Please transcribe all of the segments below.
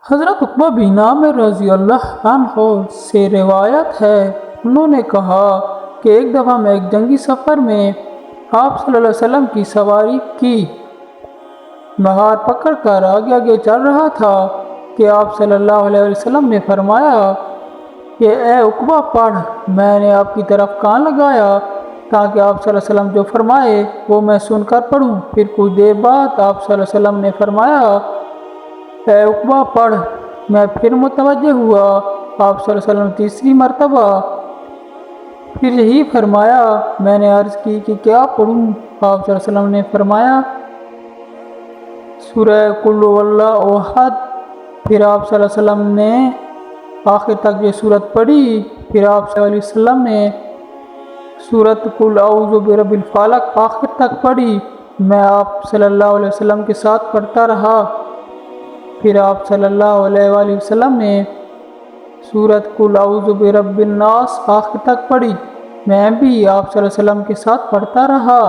حضرت عقبہ بن عامر رضی اللہ عنہ سے روایت ہے، انہوں نے کہا کہ ایک دفعہ میں ایک جنگی سفر میں آپ صلی اللہ علیہ وسلم کی سواری کی مہار پکڑ کر آگے آگے چل رہا تھا کہ آپ صلی اللہ علیہ وسلم نے فرمایا کہ اے عقبہ پڑھ۔ میں نے آپ کی طرف کان لگایا تاکہ آپ صلی اللہ علیہ وسلم جو فرمائے وہ میں سن کر پڑھوں۔ پھر کچھ دیر بعد آپ صلی اللہ علیہ وسلم نے فرمایا اے عقبہ پڑھ۔ میں پھر متوجہ ہوا، آپ صلی اللہ علیہ وسلم تیسری مرتبہ پھر یہی فرمایا۔ میں نے عرض کی کہ کیا پڑھوں؟ آپ صلی اللہ علیہ وسلم نے فرمایا سورہ قل هو اللہ احد۔ پھر آپ صلی اللہ علیہ وسلم نے آخر تک یہ سورت پڑھی۔ پھر آپ صلی اللہ علیہ وسلم نے سورت قل اعوذ برب الفلق آخر تک پڑھی۔ میں آپ صلی اللہ علیہ وسلم کے ساتھ پڑھتا رہا۔ پھر آپ صلی اللہ علیہ وآلہ وسلم نے سورت قل اعوذ برب الناس آخر تک پڑھی۔ میں بھی آپ صلی اللہ علیہ وسلم کے ساتھ پڑھتا رہا۔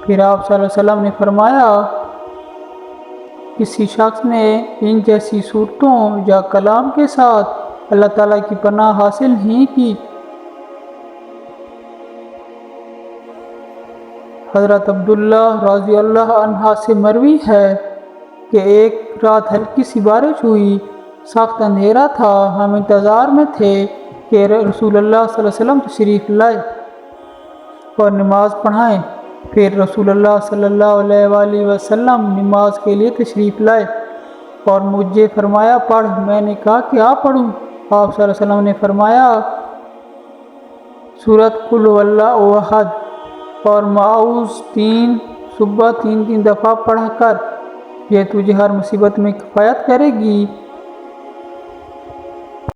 پھر آپ صلی اللہ علیہ وسلم نے فرمایا کسی شخص نے ان جیسی صورتوں یا کلام کے ساتھ اللہ تعالیٰ کی پناہ حاصل نہیں کی۔ حضرت عبداللہ رضی اللہ عنہ سے مروی ہے کہ ایک رات ہلکی سی بارش ہوئی، سخت اندھیرا تھا، ہم انتظار میں تھے کہ رسول اللہ صلی اللہ علیہ وسلم تشریف لائے اور نماز پڑھائیں۔ پھر رسول اللہ صلی اللہ علیہ وآلہ وسلم نماز کے لیے تشریف لائے اور مجھے فرمایا پڑھ۔ میں نے کہا کیا پڑھوں؟ آپ صلی اللہ علیہ وسلم نے فرمایا سورت قل هو اللہ احد اور معوذ 3 صبح 3 دفعہ پڑھ کر، یہ تجھے ہر مصیبت میں کفایت کرے گی۔